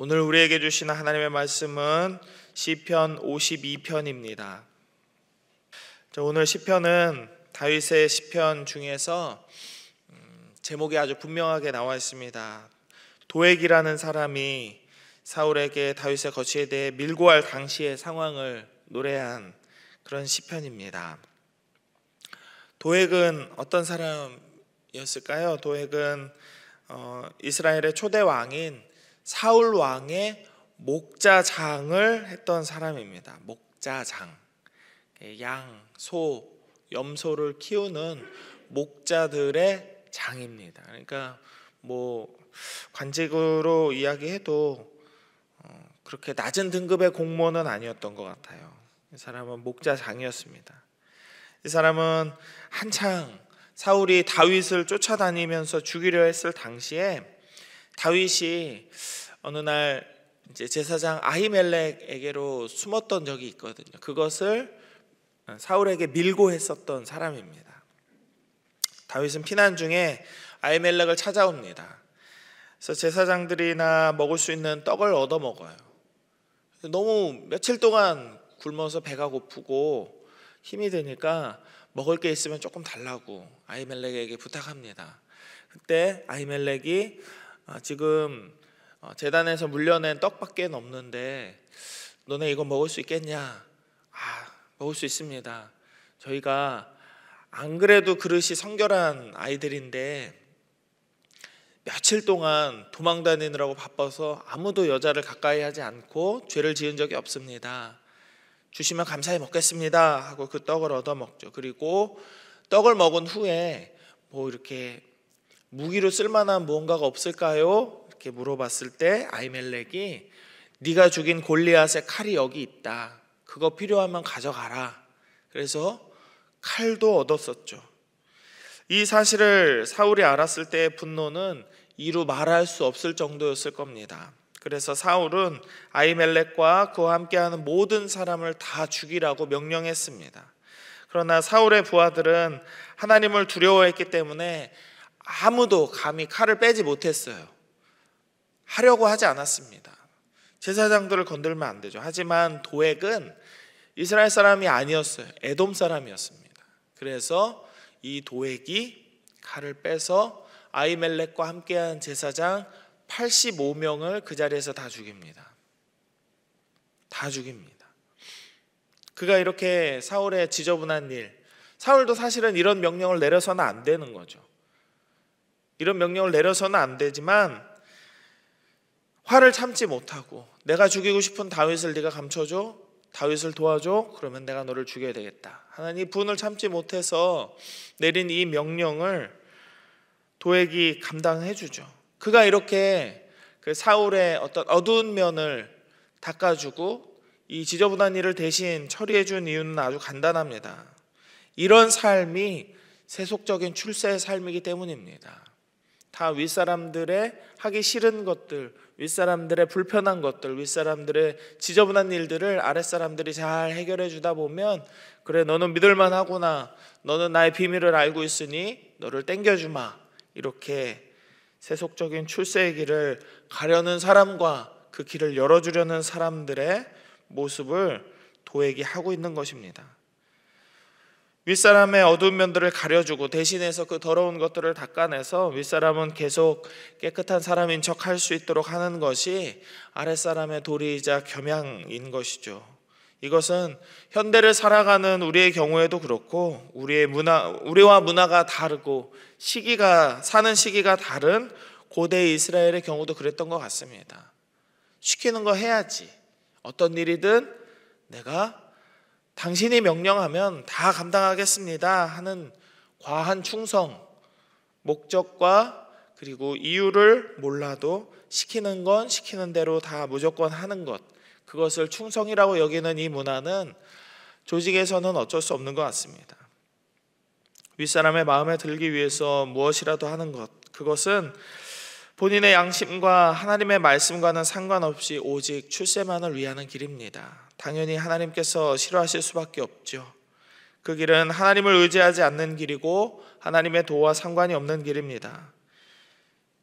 오늘 우리에게 주시는 하나님의 말씀은 시편 52편입니다. 오늘 시편은 다윗의 시편 중에서 제목이 아주 분명하게 나와 있습니다. 도액이라는 사람이 사울에게 다윗의 거취에 대해 밀고할 당시의 상황을 노래한 그런 시편입니다. 도액은 어떤 사람이었을까요? 도액은 이스라엘의 초대 왕인 사울 왕의 목자장을 했던 사람입니다. 목자장, 양, 소, 염소를 키우는 목자들의 장입니다. 그러니까 관직으로 이야기해도 그렇게 낮은 등급의 공무원은 아니었던 것 같아요. 이 사람은 목자장이었습니다. 이 사람은 한창 사울이 다윗을 쫓아다니면서 죽이려 했을 당시에 다윗이 어느 날 이제 제사장 아히멜렉에게로 숨었던 적이 있거든요. 그것을 사울에게 밀고 했었던 사람입니다. 다윗은 피난 중에 아히멜렉을 찾아옵니다. 그래서 제사장들이나 먹을 수 있는 떡을 얻어 먹어요. 너무 며칠 동안 굶어서 배가 고프고 힘이 드니까 먹을 게 있으면 조금 달라고 아히멜렉에게 부탁합니다. 그때 아히멜렉이 지금 제단에서 물려낸 떡밖에 없는데 너네 이거 먹을 수 있겠냐? 먹을 수 있습니다. 저희가 안 그래도 그릇이 성결한 아이들인데 며칠 동안 도망 다니느라고 바빠서 아무도 여자를 가까이 하지 않고 죄를 지은 적이 없습니다. 주시면 감사히 먹겠습니다 하고 그 떡을 얻어 먹죠. 그리고 떡을 먹은 후에 이렇게 무기로 쓸만한 무언가가 없을까요? 이렇게 물어봤을 때 아히멜렉이 네가 죽인 골리앗의 칼이 여기 있다. 그거 필요하면 가져가라. 그래서 칼도 얻었었죠. 이 사실을 사울이 알았을 때의 분노는 이루 말할 수 없을 정도였을 겁니다. 그래서 사울은 아히멜렉과 그와 함께하는 모든 사람을 다 죽이라고 명령했습니다. 그러나 사울의 부하들은 하나님을 두려워했기 때문에 아무도 감히 칼을 빼지 못했어요. 하려고 하지 않았습니다. 제사장들을 건들면 안 되죠. 하지만 도액은 이스라엘 사람이 아니었어요. 에돔 사람이었습니다. 그래서 이 도액이 칼을 빼서 아히멜렉과 함께한 제사장 85명을 그 자리에서 다 죽입니다. 다 죽입니다. 그가 이렇게 사울의 지저분한 일, 사울도 사실은 이런 명령을 내려서는 안 되는 거죠. 이런 명령을 내려서는 안 되지만 화를 참지 못하고 내가 죽이고 싶은 다윗을 네가 감춰줘, 다윗을 도와줘, 그러면 내가 너를 죽여야 되겠다 하는 이 분을 참지 못해서 내린 이 명령을 도액이 감당해 주죠. 그가 이렇게 그 사울의 어떤 어두운 면을 닦아주고 이 지저분한 일을 대신 처리해 준 이유는 아주 간단합니다. 이런 삶이 세속적인 출세의 삶이기 때문입니다. 다 윗사람들의 하기 싫은 것들, 윗사람들의 불편한 것들, 윗사람들의 지저분한 일들을 아랫사람들이 잘 해결해 주다 보면 그래 너는 믿을만 하구나, 너는 나의 비밀을 알고 있으니 너를 땡겨주마, 이렇게 세속적인 출세의 길을 가려는 사람과 그 길을 열어주려는 사람들의 모습을 도액이 하고 있는 것입니다. 윗사람의 어두운 면들을 가려주고 대신해서 그 더러운 것들을 닦아내서 윗사람은 계속 깨끗한 사람인 척 할 수 있도록 하는 것이 아랫사람의 도리이자 겸양인 것이죠. 이것은 현대를 살아가는 우리의 경우에도 그렇고 우리와 문화가 다르고 사는 시기가 다른 고대 이스라엘의 경우도 그랬던 것 같습니다. 시키는 거 해야지. 어떤 일이든 내가 당신이 명령하면 다 감당하겠습니다 하는 과한 충성, 목적과 그리고 이유를 몰라도 시키는 건 시키는 대로 다 무조건 하는 것, 그것을 충성이라고 여기는 이 문화는 조직에서는 어쩔 수 없는 것 같습니다. 윗사람의 마음에 들기 위해서 무엇이라도 하는 것, 그것은 본인의 양심과 하나님의 말씀과는 상관없이 오직 출세만을 위하는 길입니다. 당연히 하나님께서 싫어하실 수밖에 없죠. 그 길은 하나님을 의지하지 않는 길이고 하나님의 도와 상관이 없는 길입니다.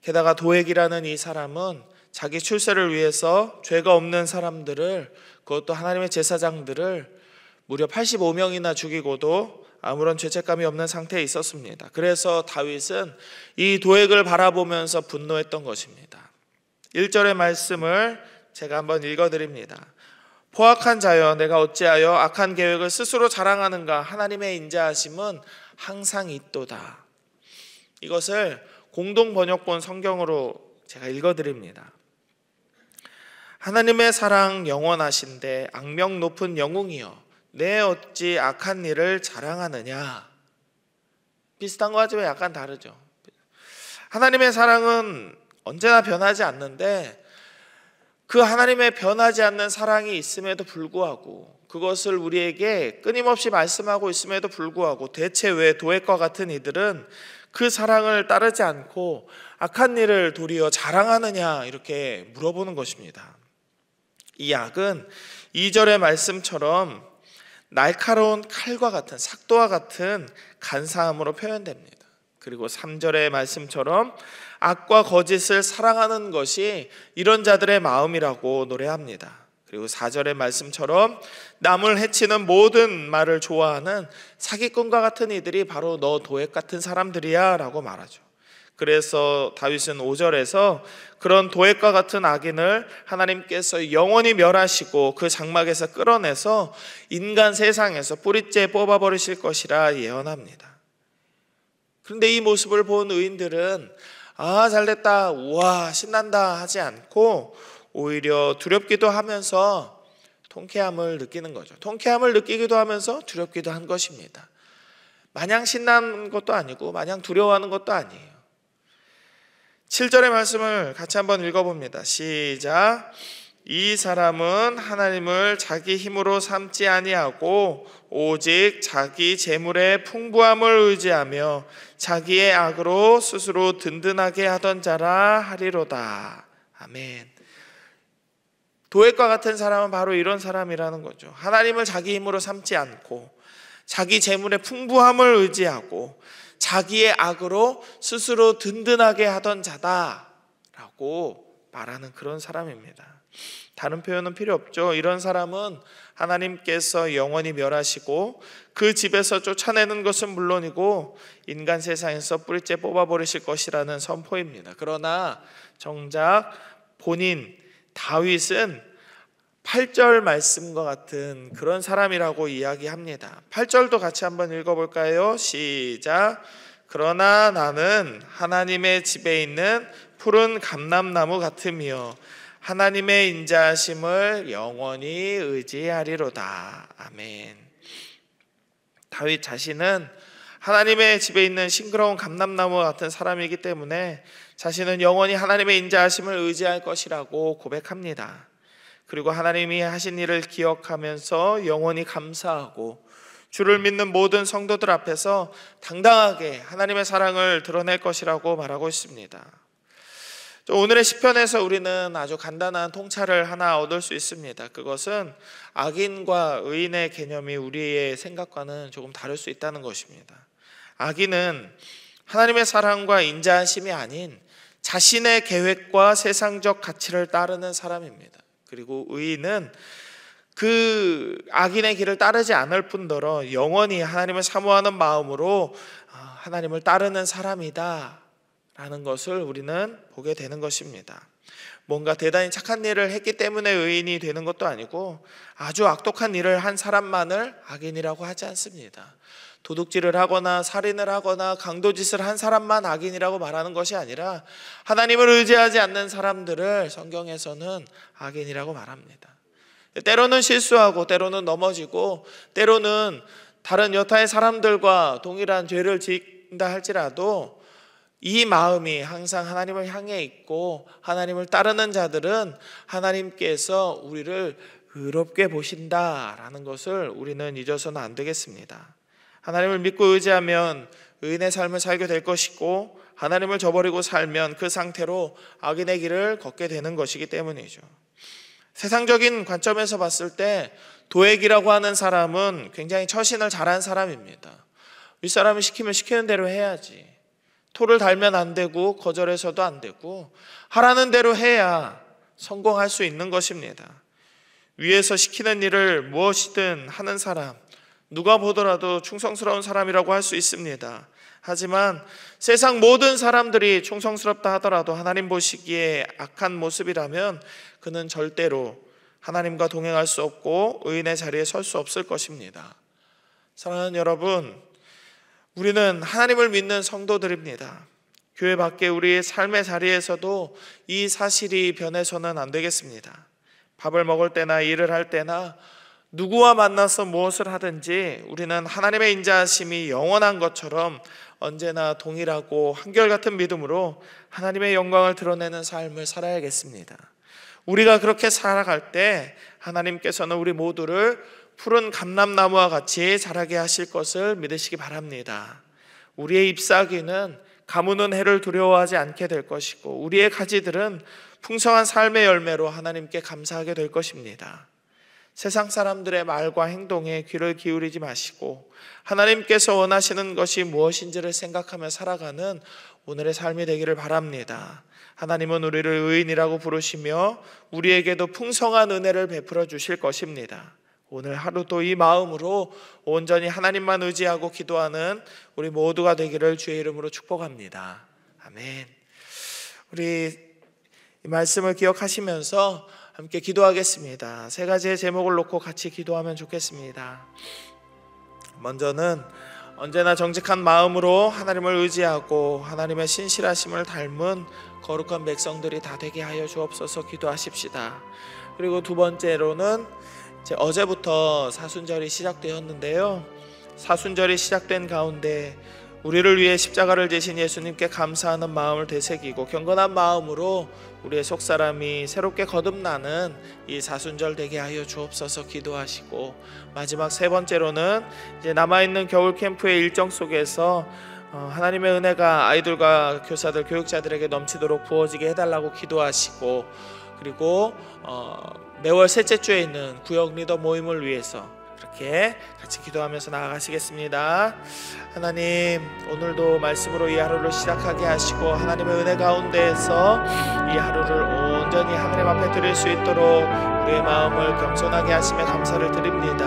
게다가 도액이라는 이 사람은 자기 출세를 위해서 죄가 없는 사람들을, 그것도 하나님의 제사장들을 무려 85명이나 죽이고도 아무런 죄책감이 없는 상태에 있었습니다. 그래서 다윗은 이 도액을 바라보면서 분노했던 것입니다. 1절의 말씀을 제가 한번 읽어드립니다. 포악한 자여, 내가 어찌하여 악한 계획을 스스로 자랑하는가? 하나님의 인자하심은 항상 있도다. 이것을 공동 번역본 성경으로 제가 읽어드립니다. 하나님의 사랑 영원하신데 악명 높은 영웅이여, 내 어찌 악한 일을 자랑하느냐? 비슷한 거 하지만 약간 다르죠. 하나님의 사랑은 언제나 변하지 않는데, 그 하나님의 변하지 않는 사랑이 있음에도 불구하고, 그것을 우리에게 끊임없이 말씀하고 있음에도 불구하고, 대체 왜 도액과 같은 이들은 그 사랑을 따르지 않고 악한 일을 도리어 자랑하느냐, 이렇게 물어보는 것입니다. 이 악은 2절의 말씀처럼 날카로운 칼과 같은, 삭도와 같은 간사함으로 표현됩니다. 그리고 3절의 말씀처럼 악과 거짓을 사랑하는 것이 이런 자들의 마음이라고 노래합니다. 그리고 4절의 말씀처럼 남을 해치는 모든 말을 좋아하는 사기꾼과 같은 이들이 바로 너 도액 같은 사람들이야 라고 말하죠. 그래서 다윗은 5절에서 그런 도액과 같은 악인을 하나님께서 영원히 멸하시고 그 장막에서 끌어내서 인간 세상에서 뿌리째 뽑아버리실 것이라 예언합니다. 그런데 이 모습을 본 의인들은 잘됐다, 우와 신난다 하지 않고 오히려 두렵기도 하면서 통쾌함을 느끼는 거죠. 통쾌함을 느끼기도 하면서 두렵기도 한 것입니다. 마냥 신난 것도 아니고 마냥 두려워하는 것도 아니에요. 7절의 말씀을 같이 한번 읽어봅니다. 시작. 이 사람은 하나님을 자기 힘으로 삼지 아니하고 오직 자기 재물의 풍부함을 의지하며 자기의 악으로 스스로 든든하게 하던 자라 하리로다. 아멘. 도액과 같은 사람은 바로 이런 사람이라는 거죠. 하나님을 자기 힘으로 삼지 않고 자기 재물의 풍부함을 의지하고 자기의 악으로 스스로 든든하게 하던 자다라고 말하는 그런 사람입니다. 다른 표현은 필요 없죠. 이런 사람은 하나님께서 영원히 멸하시고 그 집에서 쫓아내는 것은 물론이고 인간 세상에서 뿌리째 뽑아버리실 것이라는 선포입니다. 그러나 정작 본인 다윗은 8절 말씀과 같은 그런 사람이라고 이야기합니다. 8절도 같이 한번 읽어볼까요? 시작. 그러나 나는 하나님의 집에 있는 푸른 감람나무 같으며 하나님의 인자하심을 영원히 의지하리로다. 아멘. 다윗 자신은 하나님의 집에 있는 싱그러운 감람나무 같은 사람이기 때문에 자신은 영원히 하나님의 인자하심을 의지할 것이라고 고백합니다. 그리고 하나님이 하신 일을 기억하면서 영원히 감사하고 주를 믿는 모든 성도들 앞에서 당당하게 하나님의 사랑을 드러낼 것이라고 말하고 있습니다. 오늘의 시편에서 우리는 아주 간단한 통찰을 하나 얻을 수 있습니다. 그것은 악인과 의인의 개념이 우리의 생각과는 조금 다를 수 있다는 것입니다. 악인은 하나님의 사랑과 인자하심이 아닌 자신의 계획과 세상적 가치를 따르는 사람입니다. 그리고 의인은 그 악인의 길을 따르지 않을 뿐더러 영원히 하나님을 사모하는 마음으로 하나님을 따르는 사람이다 라는 것을 우리는 보게 되는 것입니다. 뭔가 대단히 착한 일을 했기 때문에 의인이 되는 것도 아니고 아주 악독한 일을 한 사람만을 악인이라고 하지 않습니다. 도둑질을 하거나 살인을 하거나 강도짓을 한 사람만 악인이라고 말하는 것이 아니라 하나님을 의지하지 않는 사람들을 성경에서는 악인이라고 말합니다. 때로는 실수하고 때로는 넘어지고 때로는 다른 여타의 사람들과 동일한 죄를 짓는다 할지라도 이 마음이 항상 하나님을 향해 있고 하나님을 따르는 자들은 하나님께서 우리를 의롭게 보신다라는 것을 우리는 잊어서는 안 되겠습니다. 하나님을 믿고 의지하면 의인의 삶을 살게 될 것이고 하나님을 저버리고 살면 그 상태로 악인의 길을 걷게 되는 것이기 때문이죠. 세상적인 관점에서 봤을 때 도액이라고 하는 사람은 굉장히 처신을 잘한 사람입니다. 윗사람이 시키면 시키는 대로 해야지. 토를 달면 안 되고 거절해서도 안 되고 하라는 대로 해야 성공할 수 있는 것입니다. 위에서 시키는 일을 무엇이든 하는 사람, 누가 보더라도 충성스러운 사람이라고 할 수 있습니다. 하지만 세상 모든 사람들이 충성스럽다 하더라도 하나님 보시기에 악한 모습이라면 그는 절대로 하나님과 동행할 수 없고 의인의 자리에 설 수 없을 것입니다. 사랑하는 여러분, 우리는 하나님을 믿는 성도들입니다. 교회 밖에 우리의 삶의 자리에서도 이 사실이 변해서는 안 되겠습니다. 밥을 먹을 때나 일을 할 때나 누구와 만나서 무엇을 하든지 우리는 하나님의 인자하심이 영원한 것처럼 언제나 동일하고 한결같은 믿음으로 하나님의 영광을 드러내는 삶을 살아야겠습니다. 우리가 그렇게 살아갈 때 하나님께서는 우리 모두를 푸른 감람나무와 같이 자라게 하실 것을 믿으시기 바랍니다. 우리의 잎사귀는 가무는 해를 두려워하지 않게 될 것이고 우리의 가지들은 풍성한 삶의 열매로 하나님께 감사하게 될 것입니다. 세상 사람들의 말과 행동에 귀를 기울이지 마시고 하나님께서 원하시는 것이 무엇인지를 생각하며 살아가는 오늘의 삶이 되기를 바랍니다. 하나님은 우리를 의인이라고 부르시며 우리에게도 풍성한 은혜를 베풀어 주실 것입니다. 오늘 하루도 이 마음으로 온전히 하나님만 의지하고 기도하는 우리 모두가 되기를 주의 이름으로 축복합니다. 아멘. 우리 이 말씀을 기억하시면서 함께 기도하겠습니다. 세 가지의 제목을 놓고 같이 기도하면 좋겠습니다. 먼저는 언제나 정직한 마음으로 하나님을 의지하고 하나님의 신실하심을 닮은 거룩한 백성들이 다 되게 하여 주옵소서 기도하십시다. 그리고 두 번째로는 어제부터 사순절이 시작되었는데요. 사순절이 시작된 가운데 우리를 위해 십자가를 지신 예수님께 감사하는 마음을 되새기고 경건한 마음으로 우리의 속사람이 새롭게 거듭나는 이 사순절 되게 하여 주옵소서 기도하시고, 마지막 세 번째로는 이제 남아있는 겨울 캠프의 일정 속에서 하나님의 은혜가 아이들과 교사들, 교육자들에게 넘치도록 부어지게 해달라고 기도하시고, 그리고 매월 셋째 주에 있는 구역 리더 모임을 위해서 이렇게 같이 기도하면서 나아가시겠습니다. 하나님, 오늘도 말씀으로 이 하루를 시작하게 하시고 하나님의 은혜 가운데에서 이 하루를 온전히 하나님 앞에 드릴 수 있도록 우리의 마음을 겸손하게 하시며 감사를 드립니다.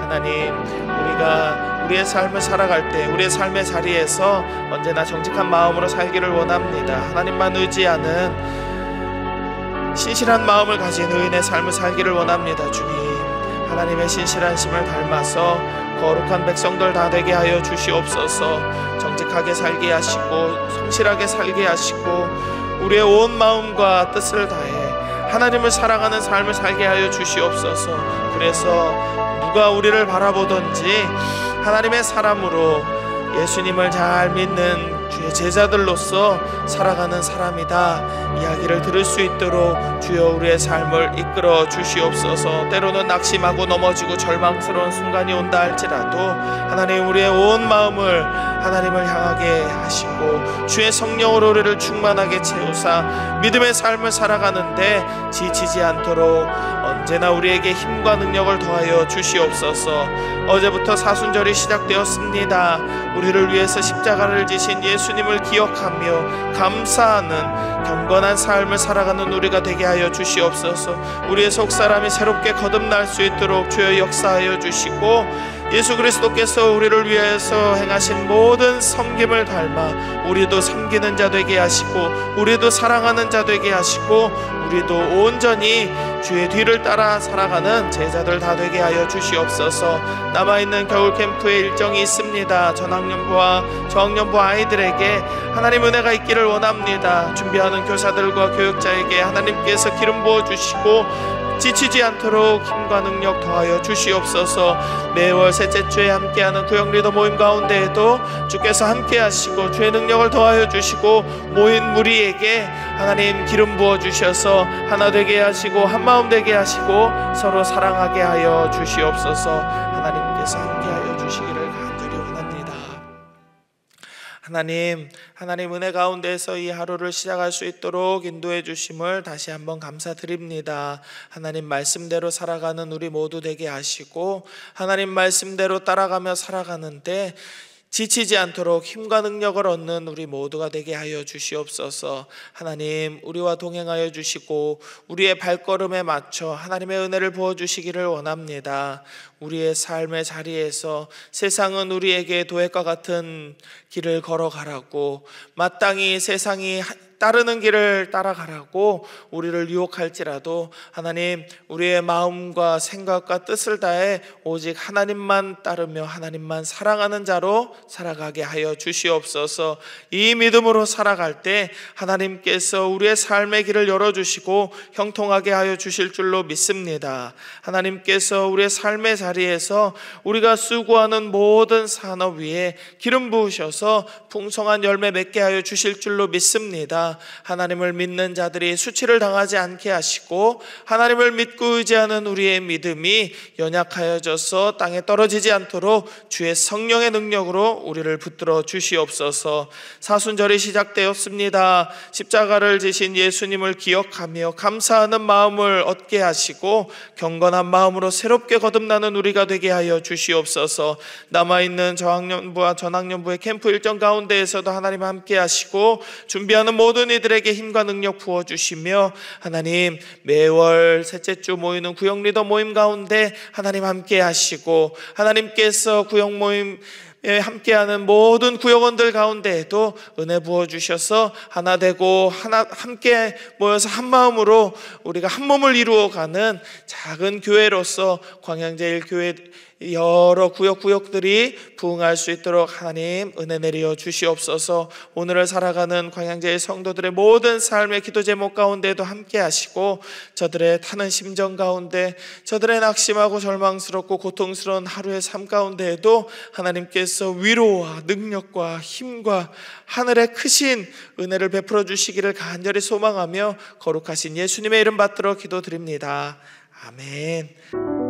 하나님, 우리가 우리의 삶을 살아갈 때 우리의 삶의 자리에서 언제나 정직한 마음으로 살기를 원합니다. 하나님만 의지하는 신실한 마음을 가진 의인의 삶을 살기를 원합니다. 주님, 하나님의 신실하심을 닮아서 거룩한 백성들 다 되게 하여 주시옵소서. 정직하게 살게 하시고 성실하게 살게 하시고 우리의 온 마음과 뜻을 다해 하나님을 사랑하는 삶을 살게 하여 주시옵소서. 그래서 누가 우리를 바라보든지 하나님의 사람으로 예수님을 잘 믿는 주의 제자들로서 살아가는 사람이다 이야기를 들을 수 있도록 주여 우리의 삶을 이끌어 주시옵소서. 때로는 낙심하고 넘어지고 절망스러운 순간이 온다 할지라도 하나님, 우리의 온 마음을 하나님을 향하게 하시고 주의 성령으로 우리를 충만하게 채우사 믿음의 삶을 살아가는데 지치지 않도록 언제나 우리에게 힘과 능력을 더하여 주시옵소서. 어제부터 사순절이 시작되었습니다. 우리를 위해서 십자가를 지신 예수님을 기억하며 감사하는 경건한 삶을 살아가는 우리가 되게 하여 주시옵소서. 우리의 속사람이 새롭게 거듭날 수 있도록 주여 역사하여 주시고, 예수 그리스도께서 우리를 위해서 행하신 모든 섬김을 닮아 우리도 섬기는 자 되게 하시고 우리도 사랑하는 자 되게 하시고 우리도 온전히 주의 뒤를 따라 살아가는 제자들 다 되게 하여 주시옵소서. 남아있는 겨울 캠프의 일정이 있습니다. 전학년부와 저학년부 아이들에게 하나님 은혜가 있기를 원합니다. 준비하는 교사들과 교육자에게 하나님께서 기름 부어주시고 지치지 않도록 힘과 능력 더하여 주시옵소서. 매월 셋째 주에 함께하는 구역 리더 모임 가운데에도 주께서 함께하시고 주의 능력을 더하여 주시고 모인 무리에게 하나님 기름 부어주셔서 하나 되게 하시고 한마음 되게 하시고 서로 사랑하게 하여 주시옵소서. 하나님께서 함께하여 주시기를 간절히 원합니다. 하나님 은혜 가운데서 이 하루를 시작할 수 있도록 인도해 주심을 다시 한번 감사드립니다. 하나님 말씀대로 살아가는 우리 모두 되게 하시고 하나님 말씀대로 따라가며 살아가는데 지치지 않도록 힘과 능력을 얻는 우리 모두가 되게 하여 주시옵소서. 하나님, 우리와 동행하여 주시고 우리의 발걸음에 맞춰 하나님의 은혜를 부어주시기를 원합니다. 우리의 삶의 자리에서 세상은 우리에게 도액과 같은 길을 걸어가라고, 마땅히 세상이 따르는 길을 따라가라고 우리를 유혹할지라도 하나님, 우리의 마음과 생각과 뜻을 다해 오직 하나님만 따르며 하나님만 사랑하는 자로 살아가게 하여 주시옵소서. 이 믿음으로 살아갈 때 하나님께서 우리의 삶의 길을 열어주시고 형통하게 하여 주실 줄로 믿습니다. 하나님께서 우리의 삶의 자리에서 우리가 수고하는 모든 산업 위에 기름 부으셔서 풍성한 열매 맺게 하여 주실 줄로 믿습니다. 하나님을 믿는 자들이 수치를 당하지 않게 하시고 하나님을 믿고 의지하는 우리의 믿음이 연약하여져서 땅에 떨어지지 않도록 주의 성령의 능력으로 우리를 붙들어 주시옵소서. 사순절이 시작되었습니다. 십자가를 지신 예수님을 기억하며 감사하는 마음을 얻게 하시고 경건한 마음으로 새롭게 거듭나는 우리가 되게 하여 주시옵소서. 남아있는 저학년부와 전학년부의 캠프 일정 가운데에서도 하나님 함께 하시고 준비하는 모든 이들에게 힘과 능력 부어주시며 하나님, 매월 셋째 주 모이는 구역 리더 모임 가운데 하나님 함께 하시고 하나님께서 구역 모임 함께하는 모든 구역원들 가운데에도 은혜 부어주셔서 하나 되고 함께 모여서 한 마음으로 우리가 한 몸을 이루어가는 작은 교회로서 광양제일교회 여러 구역들이 부흥할 수 있도록 하나님 은혜 내려 주시옵소서. 오늘을 살아가는 광양제일 성도들의 모든 삶의 기도 제목 가운데도 함께 하시고 저들의 타는 심정 가운데, 저들의 낙심하고 절망스럽고 고통스러운 하루의 삶 가운데에도 하나님께서 위로와 능력과 힘과 하늘의 크신 은혜를 베풀어 주시기를 간절히 소망하며 거룩하신 예수님의 이름 받들어 기도드립니다. 아멘.